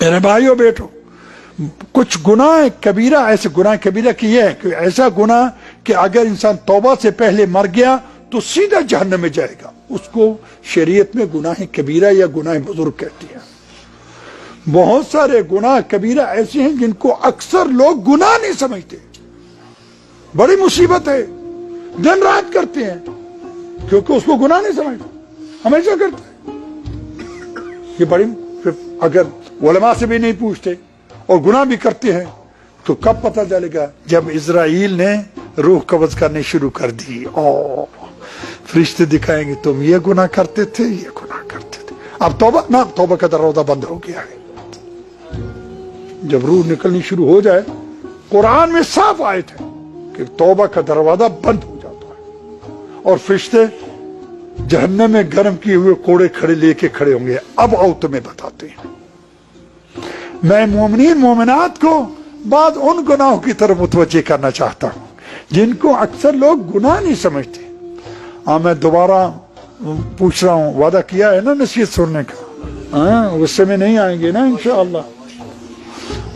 میرے بھائیوں بیٹو، کچھ گناہ کبیرہ، ایسے گناہ کبیرہ کی یہ ہے کہ ایسا گناہ کہ اگر انسان توبہ سے پہلے مر گیا تو سیدھا جہنم میں جائے گا، اس کو شریعت میں گناہ کبیرہ یا گناہ بزرگ کہتی ہے۔ بہت سارے گناہ کبیرہ ایسے ہیں جن کو اکثر لوگ گناہ نہیں سمجھتے، بڑی مصیبت ہے، دن رات کرتے ہیں کیونکہ اس کو گناہ نہیں سمجھتے، ہمیشہ کرتے ہیں۔ یہ بڑی، اگر علماء سے بھی نہیں پوچھتے اور گناہ بھی کرتے ہیں تو کب پتہ چلے گا؟ جب اسرائیل نے روح قبض کرنے شروع کر دی، فرشتے دکھائیں گے تم یہ گناہ کرتے تھے، یہ گناہ کرتے تھے۔ اب توبہ نہ، توبہ کا دروازہ بند ہو گیا ہے۔ جب روح نکلنی شروع ہو جائے، قرآن میں صاف آیت ہے کہ توبہ کا دروازہ بند ہو جاتا ہے اور فرشتے جہنم میں گرم کیے ہوئے کوڑے کھڑے لے کے کھڑے ہوں گے، اب آؤ تمہیں بتاتے ہیں۔ میں مومنین مومنات کو بعض ان گناہوں کی طرف متوجہ کرنا چاہتا ہوں جن کو اکثر لوگ گناہ نہیں سمجھتے۔ میں دوبارہ پوچھ رہا ہوں، وعدہ کیا ہے نا نصیحت سننے کا، غصے میں نہیں آئیں گے نا انشاءاللہ۔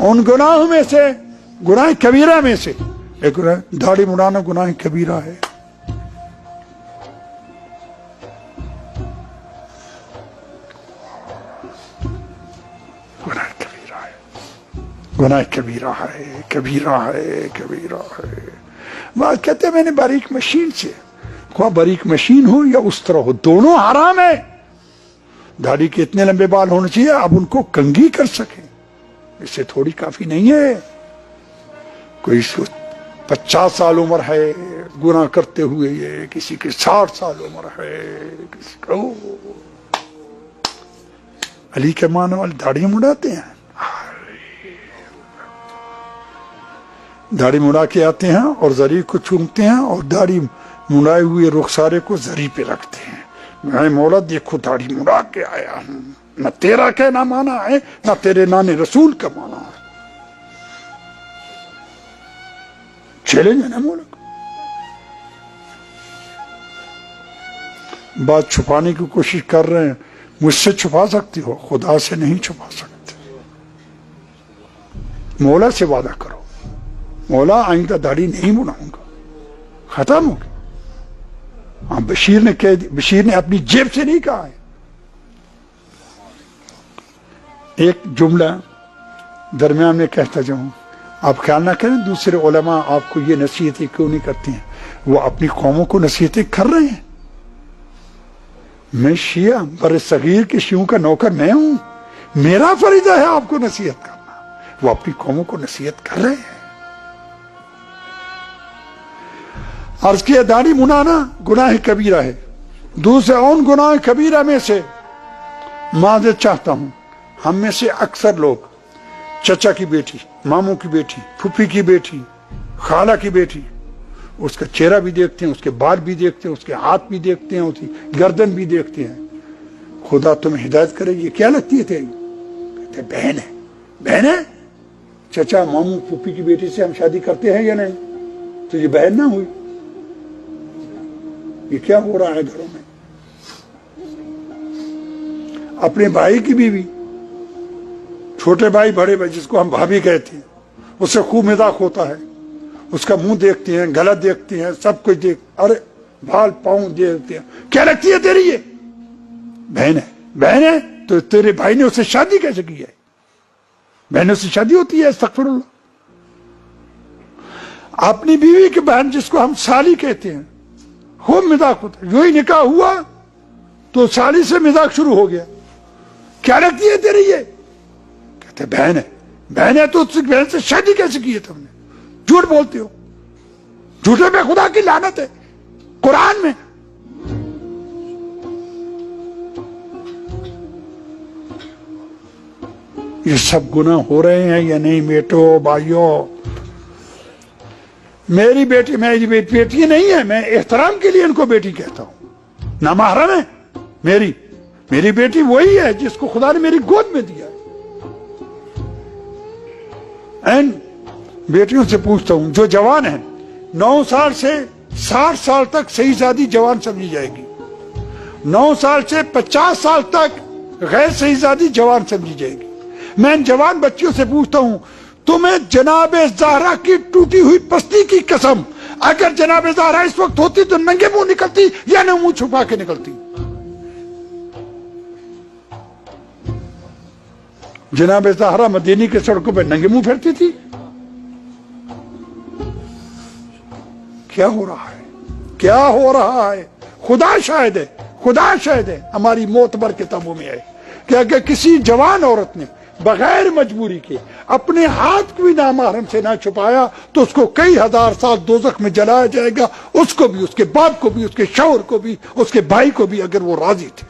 ان گناہوں میں سے، گناہ کبیرہ میں سے ایک داڑھی مڑانا گناہ کبیرہ ہے۔ گناہ کبیرہ ہے، کبیرہ ہے، کبیرہ ہے۔ بات کہتے ہیں میں نے باریک مشین سے، خواہ باریک مشین ہو یا اس طرح ہو، دونوں حرام ہے۔ داڑھی کے اتنے لمبے بال ہونے چاہیے اب ان کو کنگھی کر سکیں، اس سے تھوڑی کافی نہیں ہے۔ کوئی 50 سال عمر ہے گناہ کرتے ہوئے، یہ کسی کے 60 سال عمر ہے، کسی کا علی کے معنی والے داڑھی مڑاتے ہیں، داڑھی مڑا کے آتے ہیں اور زری کو چومتے ہیں اور داڑھی مڑائے ہوئے رخسارے کو زری پہ رکھتے ہیں۔ میں مولا دیکھو داڑھی مڑا کے آیا ہوں، نہ تیرا کہنا مانا ہے نہ تیرے نانے رسول کا مانا ہے۔ چیلنج ہے نا مولا کو۔ بات چھپانے کی کوشش کر رہے ہیں، مجھ سے چھپا سکتی ہو، خدا سے نہیں چھپا سکتے۔ مولا سے وعدہ کرو، مولا آئندہ داڑھی نہیں مڑاؤں گا، ختم ہو گیا۔ بشیر نے اپنی جیب سے نہیں کہا ہے۔ ایک جملہ درمیان میں کہتا جاؤں، آپ خیال نہ کریں دوسرے علماء آپ کو یہ نصیحتیں کیوں نہیں کرتے ہیں، وہ اپنی قوموں کو نصیحتیں کر رہے ہیں۔ میں شیعہ بر صغیر کے شیعوں کا نوکر میں ہوں، میرا فریضہ ہے آپ کو نصیحت کرنا، وہ اپنی قوموں کو نصیحت کر رہے ہیں۔ عرض کیا داڑھی منانا گناہ کبیرہ ہے۔ دوسرے ان گناہ کبیرہ میں سے معذرت چاہتا ہوں، ہم میں سے اکثر لوگ چچا کی بیٹی، ماموں کی بیٹی، پھوپھی کی بیٹی، خالہ کی بیٹی، اس کا چہرہ بھی دیکھتے ہیں، اس کے بال بھی دیکھتے ہیں، اس کے ہاتھ بھی دیکھتے ہیں، اس کی گردن بھی دیکھتے ہیں۔ خدا تمہیں ہدایت کرے، یہ کیا لگتی ہے تیری؟ کہتے ہیں بہن ہے۔ بہن ہے؟ چچا ماموں پھوپھی کی بیٹی سے ہم شادی کرتے ہیں یا نہیں؟ تو یہ بہن نہ ہوئی؟ یہ کیا ہو رہا ہے گھروں میں؟ اپنے بھائی کی بیوی، چھوٹے بھائی بڑے بھائی جس کو ہم بھابھی کہتے ہیں، اس سے خوب مذاق ہوتا ہے، اس کا منہ دیکھتے ہیں، گلا دیکھتے ہیں، سب کچھ ارے بال پاؤں دیکھتے ہیں۔ کیا لگتی ہے تیری یہ؟ بہن ہے۔ بہن ہے تو تیرے بھائی نے اس سے شادی کیسے کی ہے؟ بہنوں سے شادی ہوتی ہے؟ استغفر اللہ۔ اپنی بیوی کی بہن جس کو ہم سالی کہتے ہیں، خوب مذاق ہوتا ہے، جو ہی نکاح ہوا تو سالی سے مذاق شروع ہو گیا۔ کیا لگتی ہے تیری یہ؟ کہتے بہن ہے۔ بہن ہے تو اس بہن سے شادی کیسے کی ہے تم نے؟ جھوٹ بولتے ہو، جھوٹے پہ خدا کی لعنت ہے قرآن میں۔ یہ سب گناہ ہو رہے ہیں یا نہیں بیٹو بھائیوں؟ میری بیٹی میری بیٹی نہیں ہے، میں احترام کے لیے ان کو بیٹی کہتا ہوں، نامحرم ہے میری بیٹی وہی ہے جس کو خدا نے میری گود میں دیا ہے۔ بیٹیوں سے پوچھتا ہوں جو جوان ہیں، 9 سال سے 60 سال تک صحیح شادی جوان سمجھی جائے گی، 9 سال سے 50 سال تک غیر صحیح شادی جوان سمجھی جائے گی، میں ان جوان بچیوں سے پوچھتا ہوں تمہیں جناب زہرا کی ٹوٹی ہوئی پستی کی قسم، اگر جناب زہرا اس وقت ہوتی تو ننگے منہ نکلتی یا نہ منہ چھپا کے نکلتی؟ جناب زہرا مدینے کے سڑکوں پہ ننگے منہ پھرتی تھی؟ کیا ہو رہا ہے؟ کیا ہو رہا ہے؟ خدا شاہد ہے، خدا شاہد ہے، ہماری معتبر کتابوں میں ہے کہ اگر کسی جوان عورت نے بغیر مجبوری کے اپنے ہاتھ کو بھی نامحرم سے نہ چھپایا تو اس کو کئی ہزار سال دوزخ میں جلایا جائے گا، اس کو بھی، اس کے باپ کو بھی، اس کے شوہر کو بھی، اس کے بھائی کو بھی، اگر وہ راضی تھے،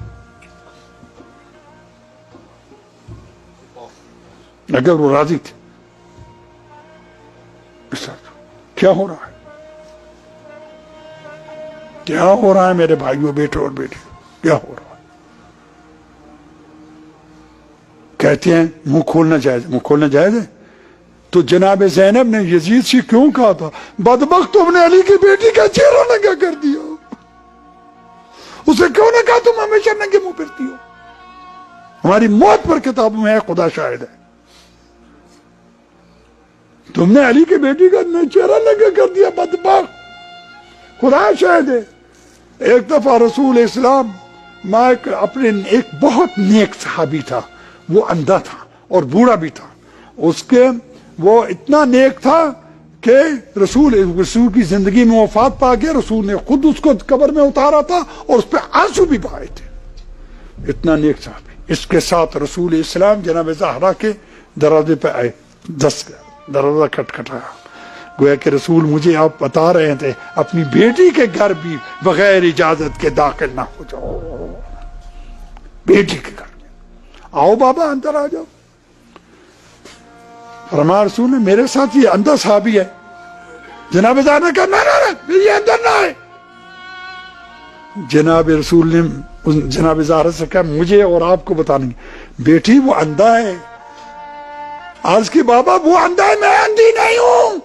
اگر وہ راضی تھے۔ کیا ہو رہا ہے؟ کیا ہو رہا ہے میرے بھائیوں، بیٹوں اور بیٹی؟ کیا ہو رہا ہے؟ کہتے ہیں منہ کھولنا جائز، منہ کھولنا جائز ہے؟ تو جناب زینب نے یزید سے کیوں کہا تھا بدبخت تم نے علی کی بیٹی کا چہرہ ننگا کر دیا؟ اسے کیوں نہ کہا تم ہمیشہ ننگے منہ پھرتی ہو؟ ہماری موت پر کتابوں میں ہے، خدا شاہد ہے، تم نے علی کی بیٹی کا چہرہ ننگا کر دیا، بدبخت، خدا شاہد ہے۔ ایک دفعہ رسول اسلام اپنے ایک بہت نیک صحابی تھا، وہ اندھا تھا اور بوڑھا بھی تھا، وہ اتنا نیک تھا کہ رسول کی زندگی میں وفات پا گیا، رسول نے خود اس کو قبر میں اتارا تھا اور اس پہ آنسو بھی بہائے تھے، اتنا نیک صحابی۔ اس کے ساتھ رسول اسلام جناب زہرا کے دروازے پہ آئے، دس گئے، دروازہ کھٹکھٹایا، گویا کہ رسول مجھے آپ بتا رہے تھے اپنی بیٹی کے گھر بھی بغیر اجازت کے داخل نہ ہو جاؤ، بیٹی کے گھر میں آؤ بابا اندر آ جاؤ۔ فرمایا رسول نے میرے ساتھ یہ اندھا صحابی ہے، جناب زہرا نے کہا نہ یہ اندر نہ آئے۔ جناب رسول نے جناب زہرا سے کہا مجھے اور آپ کو بتانے بیٹی وہ اندھا ہے۔ عرض کی بابا وہ اندھا ہے، میں اندھی نہیں ہوں،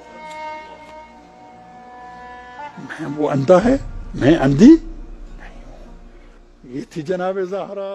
وہ اندھا ہے، میں اندھی نہیں ہوں۔ یہ تھی جناب زہرا۔